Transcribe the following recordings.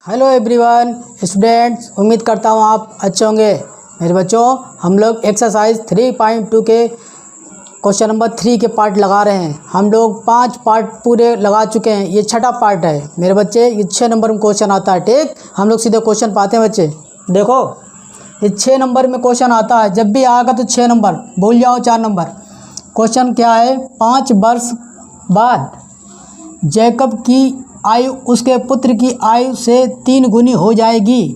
Hello everyone students, उम्मीद करता हूँ आप अच्छे होंगे। मेरे बच्चों, हम लोग एक्सरसाइज 3.2 के क्वेश्चन नंबर 3 के पार्ट लगा रहे हैं। हम लोग 5 पार्ट पूरे लगा चुके हैं, ये छठा पार्ट है मेरे बच्चे। ये 6 नंबर में क्वेश्चन आता है। ठीक, हम लोग सीधे क्वेश्चन पाते हैं बच्चे। देखो, ये 6 नंबर में क्वेश्चन आता है। जब भी आएगा तो 6 नंबर, भूल जाओ 4 नंबर। क्वेश्चन क्या है? 5 वर्ष बाद जैकब की आयु उसके पुत्र की आयु से 3 गुनी हो जाएगी।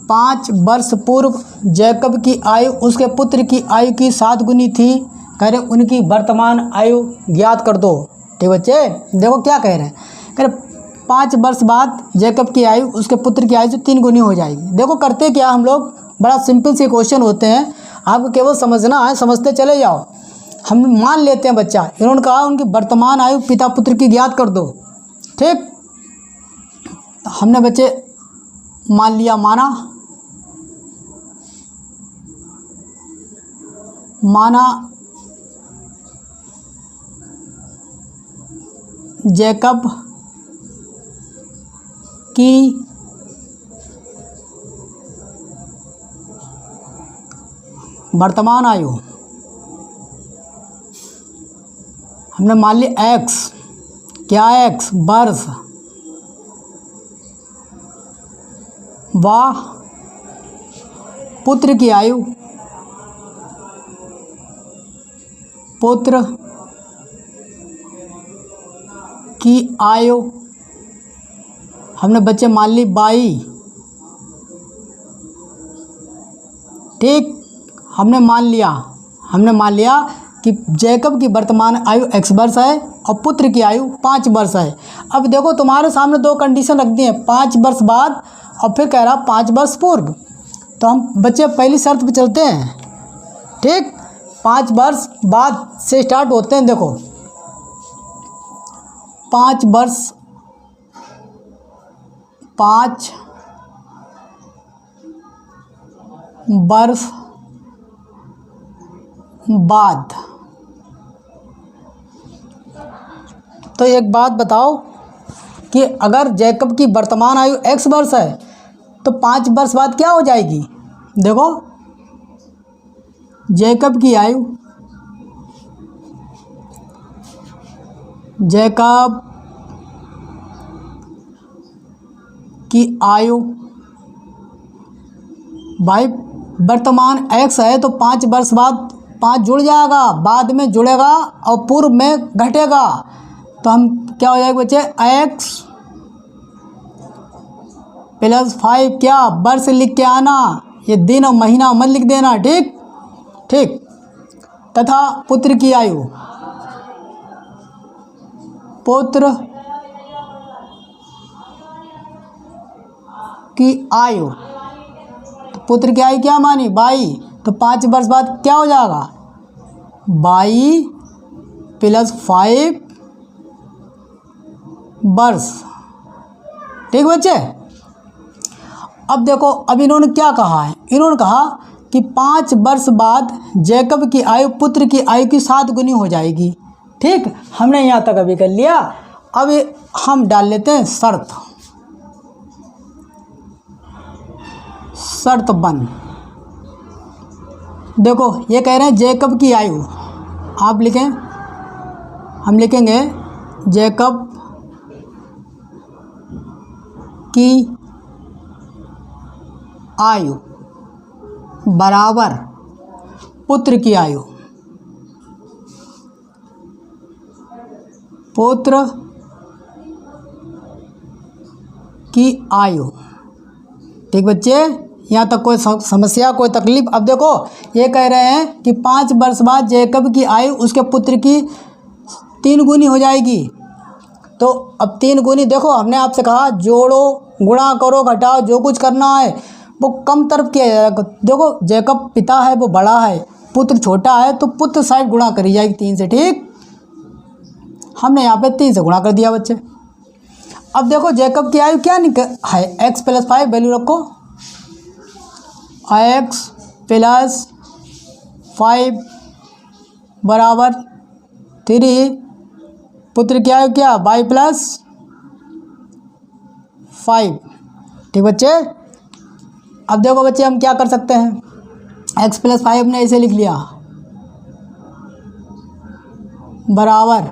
5 वर्ष पूर्व जैकब की आयु उसके पुत्र की आयु की 7 गुनी थी। कह रहे उनकी वर्तमान आयु ज्ञात कर दो। ठीक बच्चे, देखो क्या कह रहे हैं। कह रहे 5 वर्ष बाद जैकब की आयु उसके पुत्र की आयु से 3 गुनी हो जाएगी। देखो करते क्या हम लोग, बड़ा सिंपल से क्वेश्चन होते हैं, आपको केवल समझना है, समझते चले जाओ। हम मान लेते हैं बच्चा, इन्होंने कहा उनकी वर्तमान आयु पिता पुत्र की ज्ञात कर दो। ठीक, हमने बच्चे मान लिया, माना जैकब की वर्तमान आयु हमने मान ली एक्स। क्या एक्स? वर्ष। वाह पुत्र की आयु, पुत्र की आयु हमने बच्चे मान ली 22। ठीक, हमने मान लिया कि जैकब की वर्तमान आयु x वर्ष है और पुत्र की आयु 5 वर्ष है। अब देखो तुम्हारे सामने 2 कंडीशन रख दी हैं, 5 वर्ष बाद और फिर कह रहा 5 वर्ष पूर्व। तो हम बच्चे पहली शर्त पे चलते हैं। ठीक, 5 वर्ष बाद से स्टार्ट होते हैं। देखो 5 वर्ष बाद। तो एक बात बताओ कि अगर जैकब की वर्तमान आयु x वर्ष है तो 5 वर्ष बाद क्या हो जाएगी? देखो जैकब की आयु भाई वर्तमान x है तो 5 वर्ष बाद 5 जुड़ जाएगा, बाद में जुड़ेगा और पूर्व में घटेगा। तो हम क्या हो जाएगा बच्चे? x प्लस 5 क्या वर्ष लिख के आना, ये दिन और महीना मत लिख देना। ठीक ठीक, तथा पुत्र की आयु, पुत्र की आयु, तो पुत्र की आयु क्या मानी? 22। तो 5 वर्ष बाद क्या हो जाएगा? 22 प्लस 5 वर्ष। ठीक बच्चे, अब देखो, अब इन्होंने क्या कहा है? इन्होंने कहा कि 5 वर्ष बाद जैकब की आयु पुत्र की आयु की 7 गुनी हो जाएगी। ठीक, हमने यहाँ तक अभी कर लिया। अब हम डाल लेते हैं शर्त। शर्त 1। देखो ये कह रहे हैं जैकब की आयु, आप लिखें, हम लिखेंगे जैकब की आयु बराबर पुत्र की आयु, पुत्र की आयु। ठीक बच्चे, यहाँ तक कोई समस्या, कोई तकलीफ? अब देखो ये कह रहे हैं कि 5 वर्ष बाद जैकब की आयु उसके पुत्र की 3 गुनी हो जाएगी। तो अब 3 गुनी, देखो हमने आपसे कहा जोड़ो, गुणा करो, घटाओ, जो कुछ करना है वो कम तरफ किया जाएगा। देखो जैकब पिता है वो बड़ा है, पुत्र छोटा है, तो पुत्र साइड गुणा करी जाएगी 3 से। ठीक, हमने यहाँ पे 3 से गुणा कर दिया बच्चे। अब देखो जैकब की आयु क्या है? x प्लस 5 वैल्यू रखो, x प्लस 5 बराबर 3। पुत्र की आयु क्या? 22 प्लस 5 ठीक बच्चे। अब देखो बच्चे हम क्या कर सकते हैं, x + 5 ने इसे लिख लिया बराबर,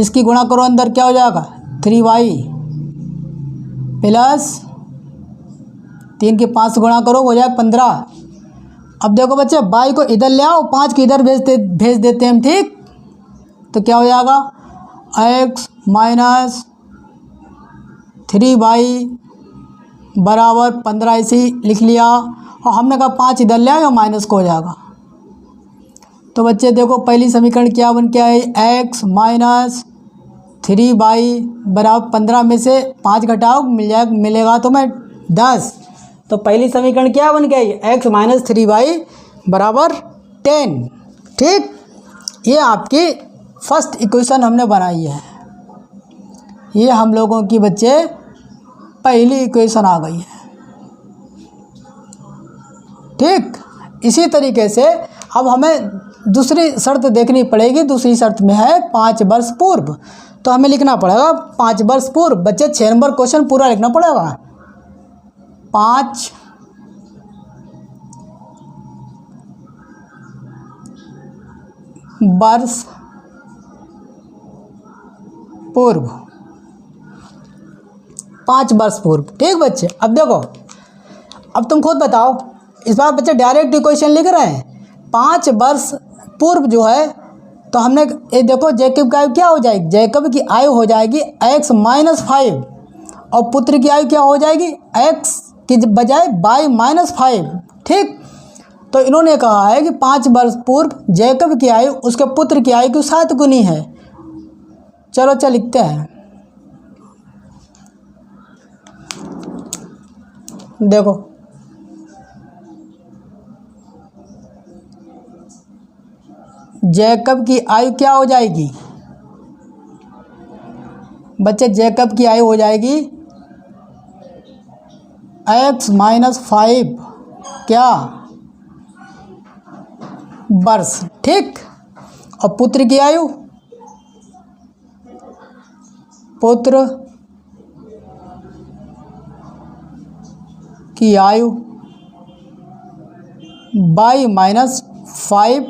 इसकी गुणा करो अंदर क्या हो जाएगा 3y प्लस 3 के 5 से गुणा करो हो जाए 15। अब देखो बच्चे y को इधर ले आओ, 5 को इधर भेज देते हैं हम, ठीक। तो क्या हो जाएगा x - 3y बराबर 15 इसी लिख लिया, और हमने कहा 5 इधर ले आओ, माइनस को हो जाएगा। तो बच्चे देखो पहली समीकरण क्या बन के आई, x - 3y बराबर 15 में से 5 घटाओ मिलेगा तुम्हें 10। तो पहली समीकरण क्या बन के आई, x - 3y बराबर 10, ठीक। ये आपकी फर्स्ट इक्वेशन हमने बनाई है, ये हम लोगों की बच्चे पहली इक्वेशन आ गई है, ठीक। इसी तरीके से अब हमें दूसरी शर्त देखनी पड़ेगी। दूसरी शर्त में है 5 वर्ष पूर्व, तो हमें लिखना पड़ेगा 5 वर्ष पूर्व। बच्चे 6 नंबर क्वेश्चन पूरा लिखना पड़ेगा। 5 वर्ष पूर्व, 5 वर्ष पूर्व, ठीक बच्चे। अब देखो, अब तुम खुद बताओ, इस बार बच्चे डायरेक्ट इक्वेशन लिख रहे हैं। 5 वर्ष पूर्व जो है, तो हमने ये देखो जैकब की आयु क्या हो जाएगी, जैकब की आयु हो जाएगी x - 5 और पुत्र की आयु क्या हो जाएगी x की बजाय y - 5, ठीक। तो इन्होंने कहा है कि 5 वर्ष पूर्व जैकब की आयु उसके पुत्र की आयु की 7 गुनी है। चलो लिखते हैं। देखो जैकब की आयु क्या हो जाएगी बच्चे, जैकब की आयु हो जाएगी x - 5 क्या वर्ष, ठीक। और पुत्र की आयु, पुत्र की आयु y - 5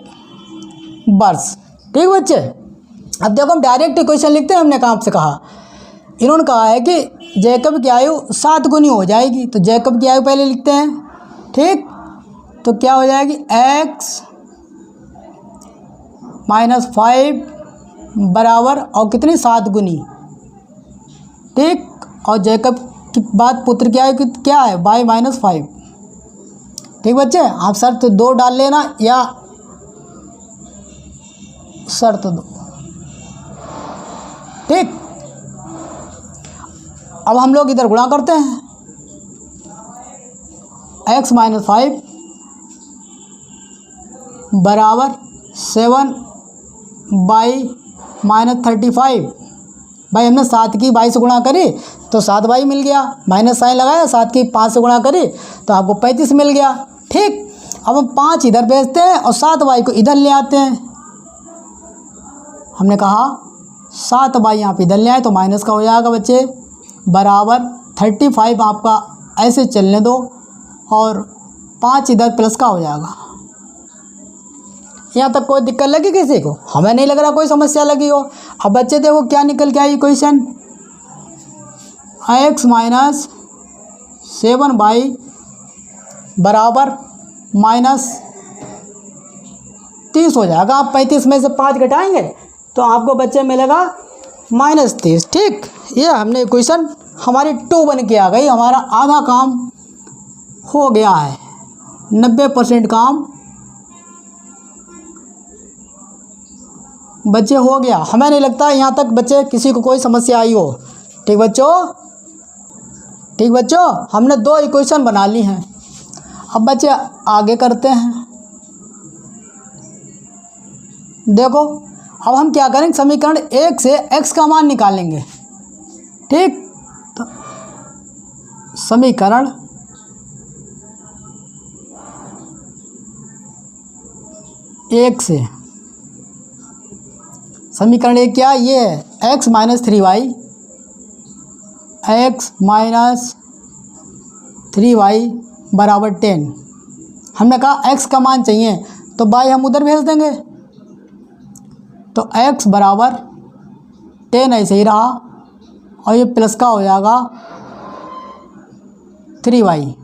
वर्ष, ठीक बच्चे। अब देखो हम डायरेक्ट इक्वेशन लिखते हैं। हमने कहाँ से कहा, इन्होंने कहा है कि जैकब की आयु 7 गुनी हो जाएगी, तो जैकब की आयु पहले लिखते हैं, ठीक। तो क्या हो जाएगी x - 5 बराबर और कितनी 7 गुनी, ठीक। और जैकब की बात पुत्र की आयु क्या है y - 5, ठीक बच्चे। आप शर्त 2 डाल लेना या शर्त 2, ठीक। अब हम लोग इधर गुणा करते हैं, x - 5 बराबर 7y - 35। भाई हमने 7 की 22 से गुणा करी तो 7y मिल गया, माइनस साइन लगाया, 7 की 5 से गुणा करी तो आपको 35 मिल गया, ठीक। अब हम 5 इधर भेजते हैं और 7y को इधर ले आते हैं। हमने कहा 7y यहाँ पे इधर ले आए तो माइनस का हो जाएगा बच्चे, बराबर 35 आपका ऐसे चलने दो और 5 इधर प्लस का हो जाएगा। यहाँ तक कोई दिक्कत लगी किसी को? हमें नहीं लग रहा कोई समस्या लगी हो। अब बच्चे देखो क्या निकल के आई इक्वेशन, x - 7y बराबर -30 हो जाएगा। आप 35 में से 5 घटाएंगे तो आपको बच्चे मिलेगा -30, ठीक। ये हमने इक्वेशन हमारी 2 बन के आ गई। हमारा आधा काम हो गया है, 90% काम बच्चे हो गया। हमें नहीं लगता यहाँ तक बच्चे किसी को कोई समस्या आई हो, ठीक बच्चों। ठीक बच्चों, हमने 2 इक्वेशन बना ली हैं। अब बच्चे आगे करते हैं। देखो अब हम क्या करेंगे, समीकरण 1 से x का मान निकालेंगे, ठीक। तो समीकरण 1 से, समीकरण 1 क्या ये है, x - 3y, x - 3y बराबर 10। हमने कहा x का मान चाहिए तो y हम उधर भेज देंगे, तो x बराबर 10 ऐसे ही रहा और ये प्लस का हो जाएगा 3y।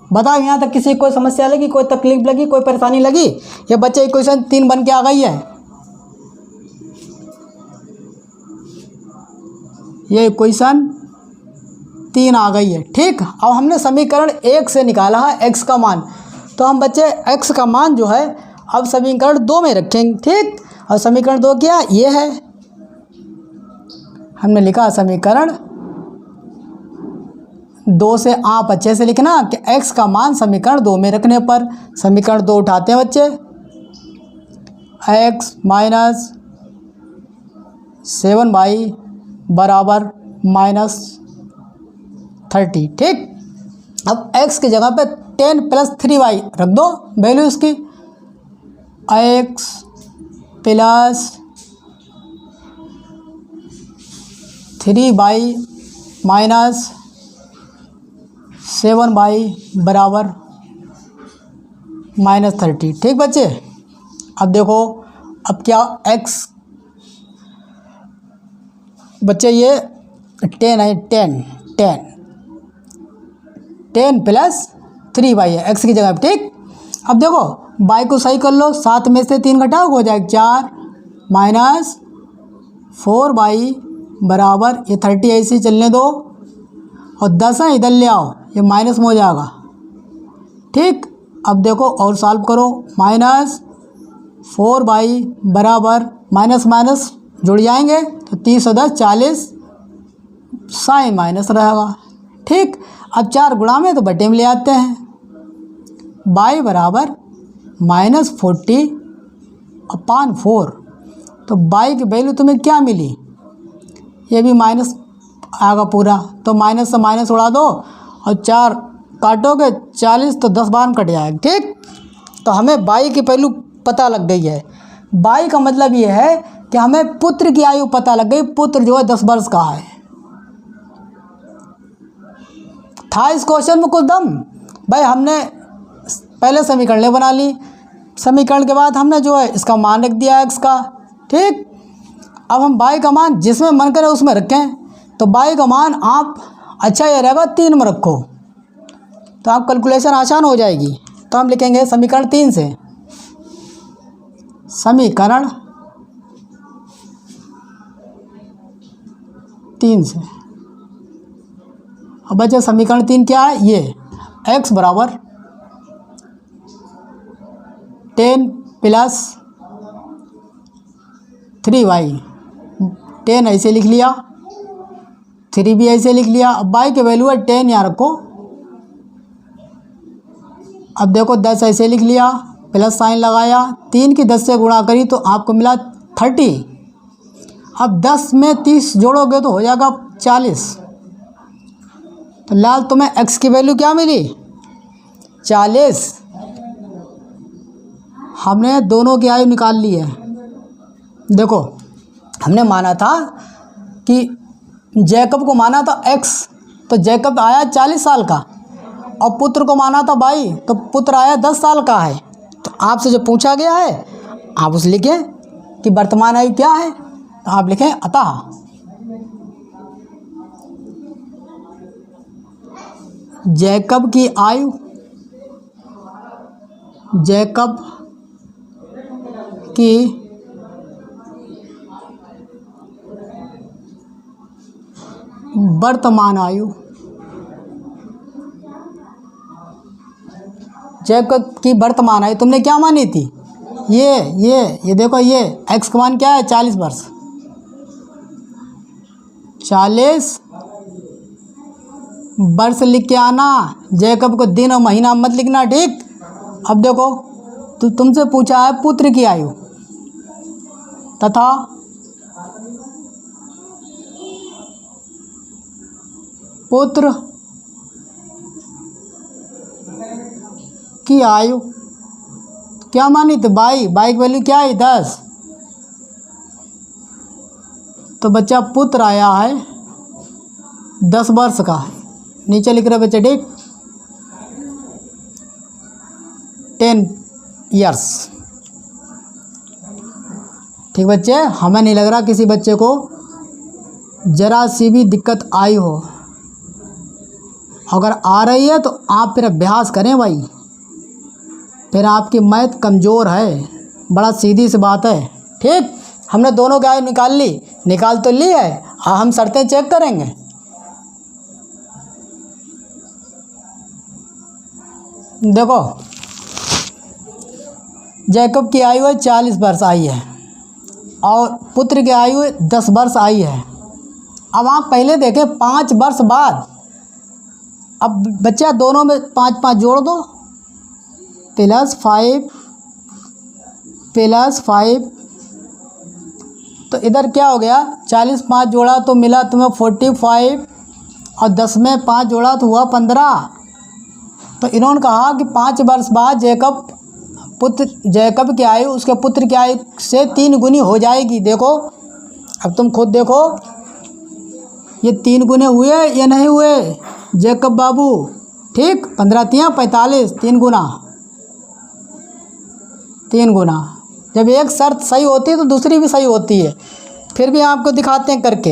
बताओ यहाँ तक किसी कोई समस्या लगी, कोई तकलीफ लगी, कोई परेशानी लगी? ये बच्चे इक्वेशन 3 बन के आ गई है, ये इक्वेशन 3 आ गई है। ठीक, अब हमने समीकरण 1 से निकाला है x का मान, तो हम बच्चे x का मान जो है अब समीकरण 2 में रखेंगे। ठीक, और समीकरण 2 क्या ये है, हमने लिखा समीकरण 2 से आप अच्छे से लिखना कि x का मान समीकरण 2 में रखने पर, समीकरण 2 उठाते हैं बच्चे, x माइनस 7y बराबर -30। ठीक, अब x की जगह पे 10 प्लस 3y रख दो, वैल्यू इसकी x plus 3y minus 7y बराबर -30। ठीक बच्चे, अब देखो अब क्या x बच्चे ये 10 है, 10 प्लस 3y है x की जगह। ठीक, अब देखो y को सही कर लो, 7 में से 3 घटाओ हो जाएगा 4 माइनस 4y बराबर ये 30 ऐसे ही चलने दो और 10 है इधर ले आओ, ये माइनस में हो जाएगा। ठीक, अब देखो और सॉल्व करो, -4y बराबर माइनस माइनस जुड़ जाएंगे तो 30 और 10 40, साइन माइनस रहेगा। ठीक, अब 4 गुणा में तो बटे में ले आते हैं, y बराबर -40/4, तो y की वैल्यू तुम्हें क्या मिली, ये भी माइनस आएगा पूरा, तो माइनस से माइनस उड़ा दो और 4 काटोगे 40 तो 10 बार में कट जाएगा। ठीक, तो हमें y की वैल्यू पता लग गई है। y का मतलब ये है कि हमें पुत्र की आयु पता लग गई, पुत्र जो है 10 वर्ष का है। था इस क्वेश्चन में कुछ दम? भाई हमने पहले समीकरण बना ली, समीकरण के बाद हमने जो है इसका मान रख दिया x का। ठीक, अब हम y का मान जिसमें मन करे उसमें रखें, तो y का मान आप अच्छा ये रहेगा 3 में रखो, तो आप कैलकुलेशन आसान हो जाएगी। तो हम लिखेंगे समीकरण 3 से, समीकरण 3 से। अब बच्चे समीकरण 3 क्या है, ये x बराबर 10 प्लस 3y, 10 ऐसे लिख लिया, 3 भी ऐसे लिख लिया। अब y की वैल्यू है 10 यहाँ रखो, अब देखो 10 ऐसे लिख लिया, प्लस साइन लगाया, 3 की 10 से गुणा करी तो आपको मिला 30। अब 10 में 30 जोड़ोगे तो हो जाएगा 40, तो लाल तुम्हें x की वैल्यू क्या मिली 40। हमने दोनों की आयु निकाल ली है। देखो हमने माना था कि जैकब को माना था x, तो जैकब आया 40 साल का, और पुत्र को माना था भाई, तो पुत्र आया 10 साल का है। तो आपसे जो पूछा गया है आप उस लिखें कि वर्तमान आयु क्या है, तो आप लिखें अतः जैकब की आयु, जैकब की वर्तमान आयु, जैकब की वर्तमान आयु तुमने क्या मानी थी, ये देखो ये x का मान क्या है 40 वर्ष, 40 वर्ष लिख के आना, जैकब को दिन और महीना मत लिखना। ठीक, अब देखो तो तुमसे पूछा है पुत्र की आयु तथा पुत्र की आयु क्या मानी, तो बाई की वैल्यू क्या है 10, तो बच्चा पुत्र आया है 10 वर्ष का है, नीचे लिख रहे बच्चे। ठीक, 10 ईयर्स। ठीक बच्चे, हमें नहीं लग रहा किसी बच्चे को ज़रा सी भी दिक्कत आई हो। अगर आ रही है तो आप फिर अभ्यास करें भाई, फिर आपकी मैथ कमज़ोर है, बड़ा सीधी सी बात है। ठीक, हमने दोनों की आयु निकाल तो ली है, हम शर्तें चेक करेंगे। देखो, जैकब की आयु है 40 वर्ष आई है और पुत्र की आयु 10 वर्ष आई है। अब आप पहले देखें 5 वर्ष बाद, अब बच्चा दोनों में 5 जोड़ दो, +5 तो इधर क्या हो गया, 40 5 जोड़ा तो मिला तुम्हें 45 और 10 में 5 जोड़ा तो हुआ 15। तो इन्होंने कहा कि 5 वर्ष बाद जैकब की आयु उसके पुत्र की आयु से 3 गुनी हो जाएगी। देखो, अब तुम खुद देखो, ये 3 गुने हुए या नहीं हुए जैकब बाबू? ठीक, 15 3 45, 3 गुना। जब एक शर्त सही होती है तो दूसरी भी सही होती है। फिर भी आपको दिखाते हैं करके।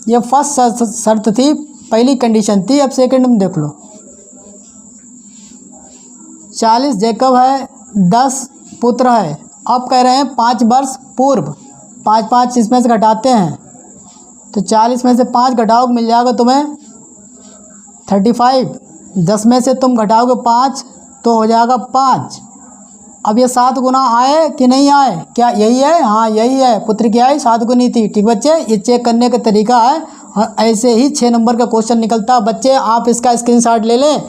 ये फर्स्ट शर्त थी, पहली कंडीशन थी। अब सेकंड में देख लो, 40 जैकब है, 10 पुत्र है। अब कह रहे हैं 5 वर्ष पूर्व, 5 इसमें से घटाते हैं तो 40 में से 5 घटाओगे मिल जाएगा तुम्हें 35। 10 में से तुम घटाओगे 5 तो हो जाएगा 5। अब ये 7 गुना आए कि नहीं आए? क्या यही है? हाँ यही है, पुत्र की आयु 7 गुनी थी। ठीक बच्चे, ये चेक करने का तरीका है और ऐसे ही 6 नंबर का क्वेश्चन निकलता है। बच्चे आप इसका स्क्रीनशॉट ले लें।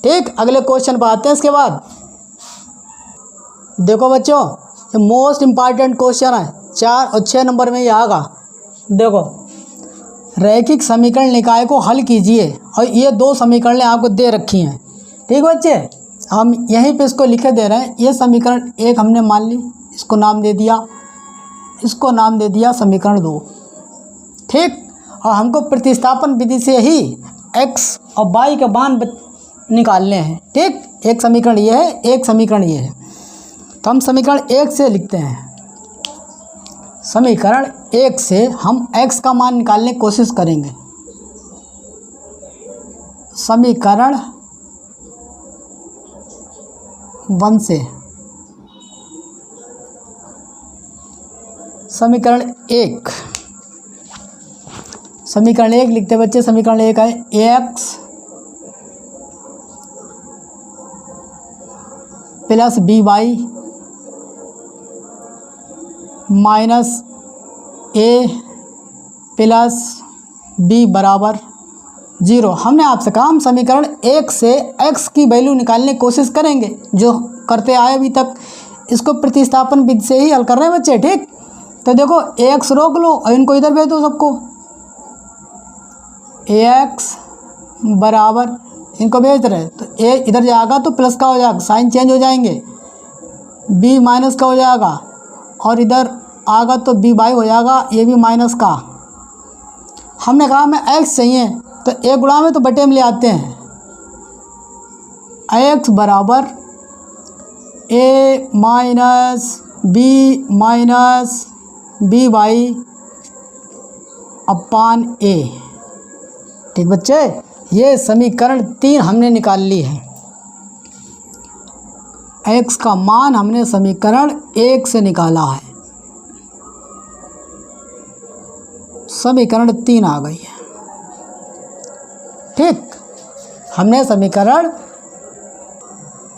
ठीक, अगले क्वेश्चन पर आते हैं। इसके बाद देखो बच्चों, ये मोस्ट इम्पॉर्टेंट क्वेश्चन है, 4 और 6 नंबर में ये आएगा। देखो, रैखिक समीकरण निकाय को हल कीजिए और ये 2 समीकरणें आपको दे रखी हैं। ठीक बच्चे, हम यहीं पे इसको लिखे दे रहे हैं। ये समीकरण 1 हमने मान ली, इसको नाम दे दिया, इसको नाम दे दिया समीकरण 2। ठीक, और हमको प्रतिस्थापन विधि से ही x और y के मान निकालने हैं। ठीक, एक समीकरण ये है, एक समीकरण ये है। तो हम समीकरण 1 से लिखते हैं। समीकरण 1 से हम x का मान निकालने की कोशिश करेंगे। समीकरण 1 से समीकरण 1 लिखते बच्चे। समीकरण 1 है ax plus by minus a plus b बराबर 0। हमने आपसे कहा हम समीकरण 1 से x की वैल्यू निकालने की कोशिश करेंगे, जो करते आए अभी तक। इसको प्रतिस्थापन विधि से ही हल कर रहे हैं बच्चे। ठीक, तो देखो ax रोक लो और इनको इधर भेज दो सबको। ax बराबर, इनको भेज रहे तो a इधर जाएगा तो प्लस का हो जाएगा, साइन चेंज हो जाएंगे। b माइनस का हो जाएगा और इधर आगा तो b बाई हो जाएगा, ये भी माइनस का। हमने कहा हमें x चाहिए तो a गुणा में तो बटे में ले आते हैं। x बराबर a minus b by upon a। ठीक बच्चे, ये समीकरण 3 हमने निकाल ली है। x का मान हमने समीकरण 1 से निकाला है। समीकरण 3 आ गई है। ठीक, हमने समीकरण,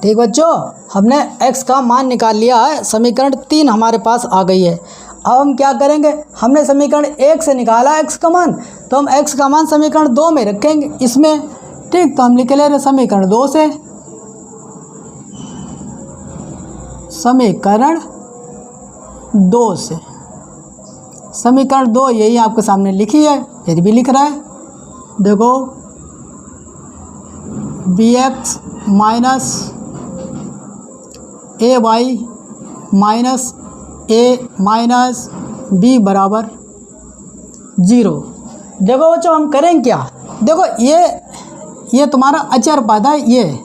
ठीक बच्चों, हमने x का मान निकाल लिया है। समीकरण 3 हमारे पास आ गई है। अब हम क्या करेंगे, हमने समीकरण 1 से निकाला x का मान, तो हम x का मान समीकरण 2 में रखेंगे इसमें। ठीक, तो हम लिख ले रहे समीकरण 2 से। समीकरण 2 से, समीकरण 2 यही आपके सामने लिखी है, फिर भी लिख रहा है। देखो, bx minus a y minus a minus b बराबर 0। देखो बच्चों, हम करें क्या, देखो ये तुम्हारा अचर पद है, ये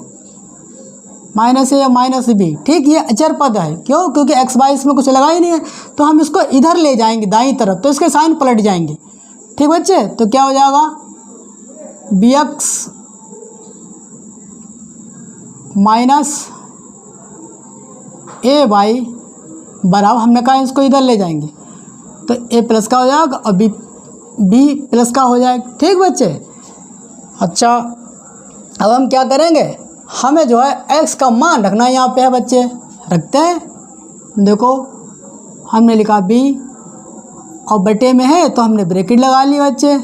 माइनस ए माइनस बी, ठीक। ये अचर पद है, क्यों? क्योंकि एक्स वाई इसमें कुछ लगा ही नहीं है, तो हम इसको इधर ले जाएंगे दाईं तरफ, तो इसके साइन पलट जाएंगे, ठीक बच्चे। तो क्या हो जाएगा, B x minus a Y बराबर, हमने कहा इसको इधर ले जाएंगे, तो ए प्लस का हो जाएगा और बी प्लस का हो जाएगा, ठीक बच्चे। अच्छा, अब हम क्या करेंगे, हमें जो है एक्स का मान रखना है, यहाँ पे है बच्चे, रखते हैं। देखो हमने लिखा बी और बटे में है तो हमने ब्रैकेट लगा ली बच्चे,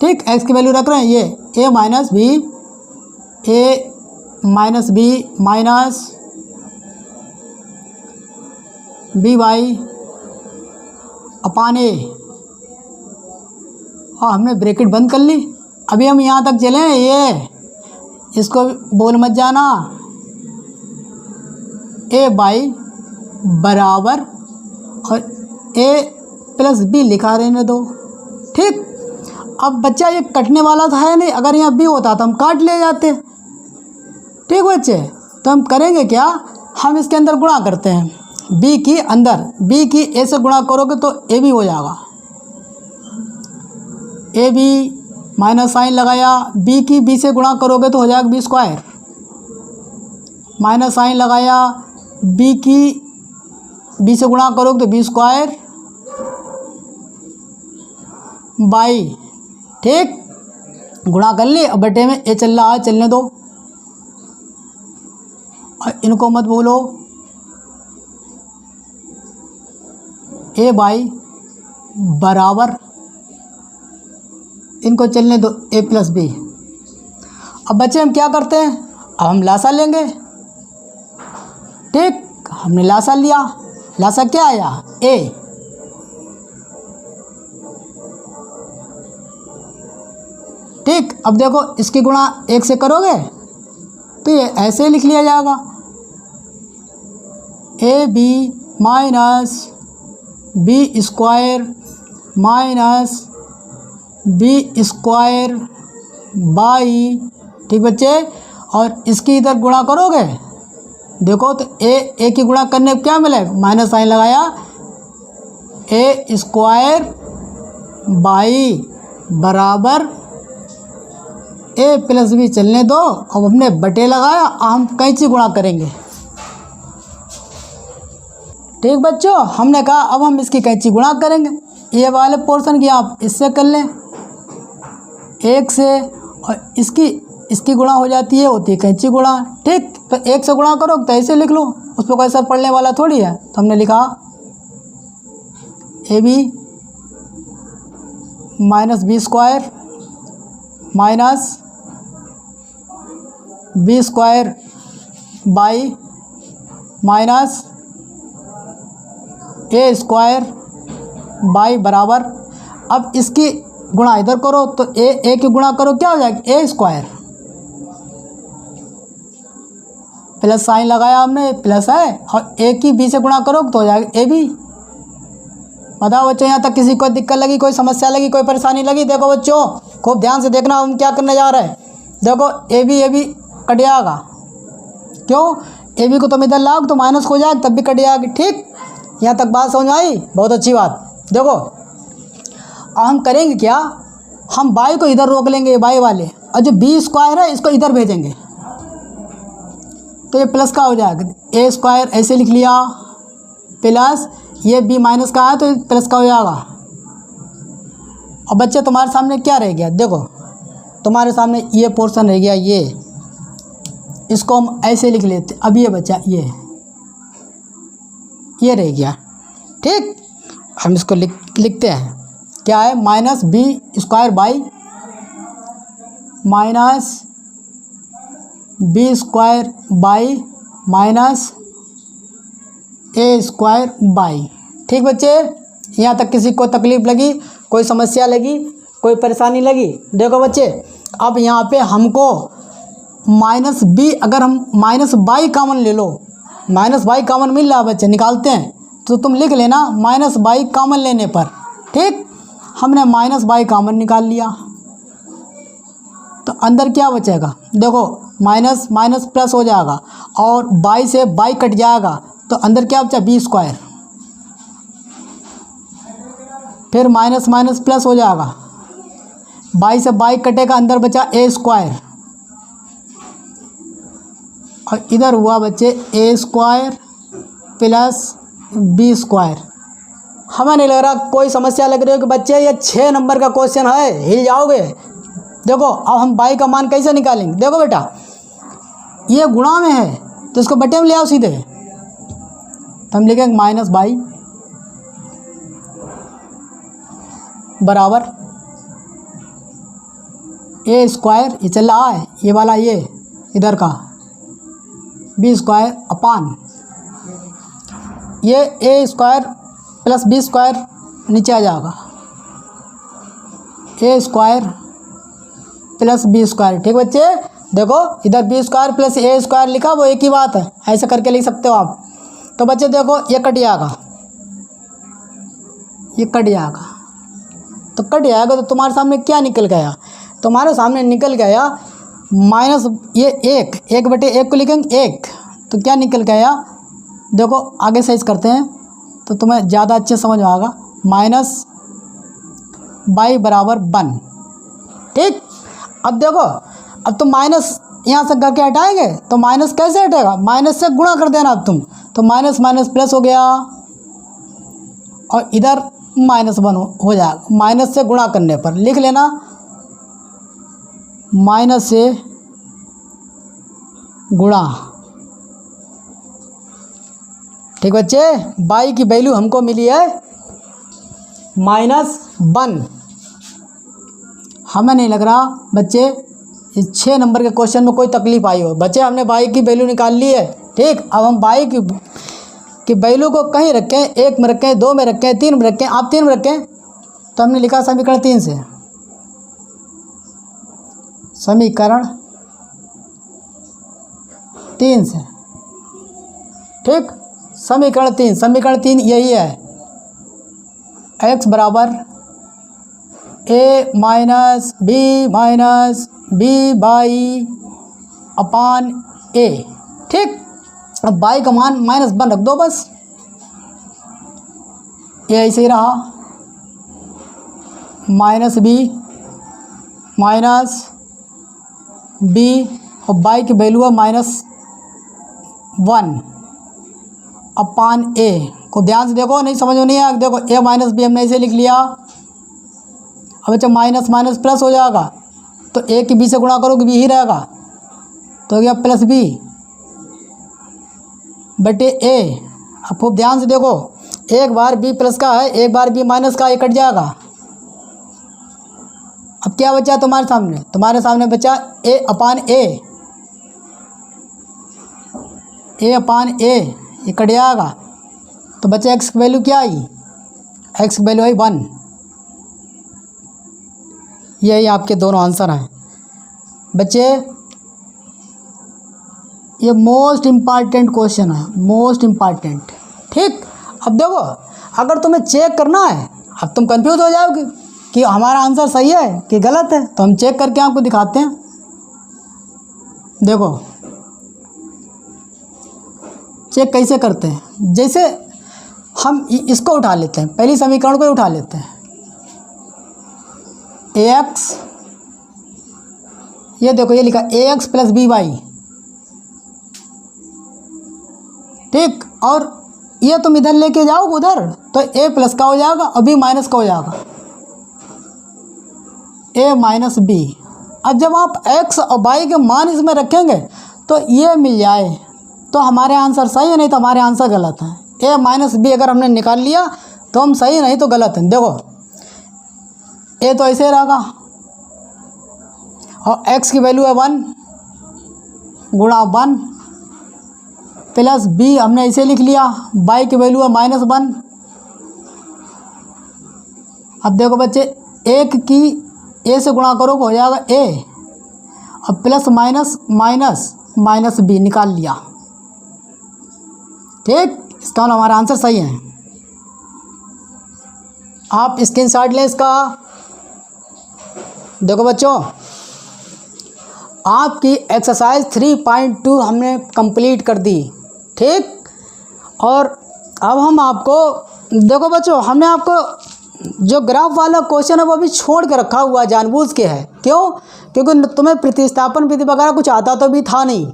ठीक। एक्स की वैल्यू रख रहे हैं, ये A minus B minus B Y upon A, और हमने ब्रैकेट बंद कर ली। अभी हम यहाँ तक चले, ये इसको बोल मत जाना, ए बाई बराबर और ए प्लस बी लिखा रहने दो, ठीक। अब बच्चा ये कटने वाला था है नहीं, अगर यहाँ बी होता तो हम काट ले जाते, ठीक बच्चे। तो हम करेंगे क्या, हम इसके अंदर गुणा करते हैं, बी की अंदर, बी की ए से गुणा करोगे तो ए बी हो जाएगा, ए बी माइनस साइन लगाया, बी की बी से गुणा करोगे तो हो जाएगा बी स्क्वायर, माइनस साइन लगाया, बी की बी से गुणा करोगे तो बी स्क्वायर बाई, ठीक। गुणा कर ली, अब बटे में ए चल रहा है, चलने दो, और इनको मत बोलो, ए बाई बराबर, इनको चलने दो, ए प्लस बी। अब बच्चे हम क्या करते हैं, अब हम लासा लेंगे, ठीक। हमने लासा लिया, लासा क्या आया, ए, ठीक। अब देखो इसकी गुणा एक से करोगे तो ये ऐसे लिख लिया जाएगा, a b minus b square minus b square by, ठीक बच्चे। और इसकी इधर गुणा करोगे, देखो तो ए की गुणा करने क्या मिलेगा, माइनस साइन लगाया, ए स्क्वायर बाई बराबर ए प्लस बी, चलने दो। अब हमने बटे लगाया, हम कैंची गुणा करेंगे, ठीक बच्चों। हमने कहा अब हम इसकी कैंची गुणा करेंगे, ये वाले पोर्शन की आप इससे कर लें, एक से, और इसकी गुणा हो जाती है, होती है कैंची गुणा, ठीक। तो एक से गुणा करो तो ऐसे लिख लो, उस पर कोई असर पड़ने वाला थोड़ी है। तो हमने लिखा a b minus b square minus b square by minus a square by बराबर, अब इसकी गुणा इधर करो तो ए की गुणा करो क्या हो जाएगा, ए स्क्वायर, प्लस साइन लगाया हमने, प्लस है, और ए की बी से गुणा करो तो हो जाएगा ए बी। बताओ बच्चों, यहाँ तक किसी को दिक्कत लगी, कोई समस्या लगी, कोई परेशानी लगी? देखो बच्चों खूब ध्यान से देखना, हम क्या करने जा रहे हैं। देखो ए बी कट जाएगा, क्यों, ए बी को तुम इधर लाओ तो माइनस हो जाएगा, तब भी कट जाएगी, ठीक। यहाँ तक बात समझ आई, बहुत अच्छी बात। देखो अब हम करेंगे क्या, हम बाई को इधर रोक लेंगे, बाई वाले, और जो बी स्क्वायर है इसको इधर भेजेंगे, तो ये प्लस का हो जाएगा, ए स्क्वायर ऐसे लिख लिया, प्लस ये बी माइनस का है तो प्लस का हो जाएगा। और बच्चे तुम्हारे सामने क्या रह गया, देखो तुम्हारे सामने ये पोर्शन रह गया, ये इसको हम ऐसे लिख लेते। अब ये बच्चा ये रह गया, ठीक। हम इसको लिखते हैं, क्या है, minus b square by minus b square by minus a square by, ठीक बच्चे। यहाँ तक किसी को तकलीफ़ लगी, कोई समस्या लगी, कोई परेशानी लगी? देखो बच्चे अब यहाँ पे हमको माइनस बी, अगर हम माइनस बाई कॉमन ले लो, माइनस बाई कॉमन मिल रहा है बच्चे, निकालते हैं तो तुम लिख लेना माइनस बाई कॉमन लेने पर, ठीक। हमने माइनस बाई कॉमन निकाल लिया तो अंदर क्या बचेगा, देखो माइनस माइनस प्लस हो जाएगा और बाई से बाई कट जाएगा तो अंदर क्या बचा बी स्क्वायर, फिर माइनस माइनस प्लस हो जाएगा, बाई से बाई कटेगा अंदर बचा ए स्क्वायर और इधर हुआ बच्चे ए स्क्वायर प्लस बी स्क्वायर। हमें नहीं लग रहा कोई समस्या लग रही हो कि बच्चे ये 6 नंबर का क्वेश्चन है, हिल जाओगे। देखो अब हम बाई का मान कैसे निकालेंगे, देखो बेटा ये गुणा में है तो इसको बटे में ले आओ सीधे, तो हम लिखेंगे माइनस बाई बराबर ए स्क्वायर, ये चल रहा है ये वाला, ये इधर का बी स्क्वायर अपान ये ए स्क्वायर प्लस बी स्क्वायर नीचे आ जाएगा, ए स्क्वायर प्लस बी स्क्वायर। ठीक बच्चे, देखो इधर बी स्क्वायर प्लस ए स्क्वायर लिखा, वो एक ही बात है, ऐसा करके लिख सकते हो आप। तो बच्चे देखो ये कट जाएगा, ये कट जाएगा, तो कट जाएगा तो तुम्हारे सामने क्या निकल गया, तुम्हारे सामने निकल गया माइनस ये एक बटे एक को लिखेंगे एक, तो क्या निकल गया, देखो आगे साइज करते हैं तो तुम्हें ज़्यादा अच्छे समझ में आएगा, माइनस बाई बराबर 1। ठीक, अब देखो अब तुम माइनस यहाँ से करके हटाएंगे तो माइनस कैसे हटेगा, माइनस से गुणा कर देना अब तुम, तो माइनस माइनस प्लस हो गया और इधर माइनस 1 हो जाएगा, माइनस से गुणा करने पर लिख लेना माइनस से गुणा। ठीक बच्चे, बाई की वैल्यू हमको मिली है -1। हमें नहीं लग रहा बच्चे इस 6 नंबर के क्वेश्चन में कोई तकलीफ आई हो। बच्चे हमने बाई की वैल्यू निकाल ली है। ठीक, अब हम बाई की वैल्यू को कहीं रखें, 1 में रखें, 2 में रखें, 3 में रखें, आप 3 में रखें, तो हमने लिखा समीकरण 3 से, समीकरण 3 से। ठीक, समीकरण 3 यही है, x बराबर a minus b by upon a। ठीक, अब बाई का मान -1 रख दो बस, ये ऐसे ही रहा, -b और बाई की वैल्यू है -1 अपान a को ध्यान से देखो, नहीं समझ में नहीं आया, देखो a माइनस बी हमने ऐसे लिख लिया। अब अच्छा माइनस माइनस प्लस हो जाएगा तो a की b से गुणा करोगे b ही रहेगा, तो हो गया प्लस b बटे a। अब खूब ध्यान से देखो, एक बार b प्लस का है, एक बार b माइनस का, ये कट जाएगा। अब क्या बचा तुम्हारे सामने बचा a अपान a, ये कट जाएगा, तो बच्चे x की वैल्यू क्या आई, x की वैल्यू आई 1। यही आपके दोनों आंसर हैं बच्चे। ये मोस्ट इम्पॉर्टेंट क्वेश्चन है, मोस्ट इम्पॉर्टेंट। ठीक, अब देखो अगर तुम्हें चेक करना है, अब तुम कंफ्यूज हो जाओगे कि हमारा आंसर सही है कि गलत है, तो हम चेक करके आपको दिखाते हैं। देखो चेक कैसे करते हैं, जैसे हम इसको उठा लेते हैं, पहली समीकरण को उठा लेते हैं, ax, ये देखो ये लिखा ax प्लस बी वाई। ठीक, और ये तुम इधर लेके जाओ उधर तो a प्लस का हो जाएगा और b माइनस का हो जाएगा, a माइनस b। अब जब आप x और y के मान इसमें रखेंगे तो ये मिल जाए तो हमारे आंसर सही है, नहीं तो हमारे आंसर गलत हैं। a माइनस बी अगर हमने निकाल लिया तो हम सही, नहीं तो गलत हैं। देखो a तो ऐसे रहेगा और x की वैल्यू है 1 गुणा 1 प्लस b हमने ऐसे लिख लिया, y की वैल्यू है -1। अब देखो बच्चे, एक की a से गुणा करो हो जाएगा a और प्लस माइनस b निकाल लिया। ठीक, इसका हमारा आंसर सही है। आप स्क्रीनशॉट लें इसका। देखो बच्चों, आपकी एक्सरसाइज 3.2 हमने कंप्लीट कर दी। ठीक, और अब हम आपको देखो बच्चों, हमने आपको जो ग्राफ वाला क्वेश्चन है वो अभी छोड़ के रखा हुआ जानबूझ के है। क्यों? क्योंकि तुम्हें प्रतिस्थापन विधि वगैरह कुछ आता तो भी था नहीं।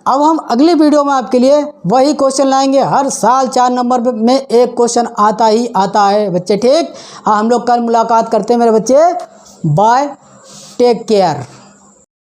अब हम अगली वीडियो में आपके लिए वही क्वेश्चन लाएंगे। हर साल 4 नंबर में एक क्वेश्चन आता ही आता है बच्चे। ठीक, हम लोग कल मुलाकात करते हैं मेरे बच्चे। Bye, take care.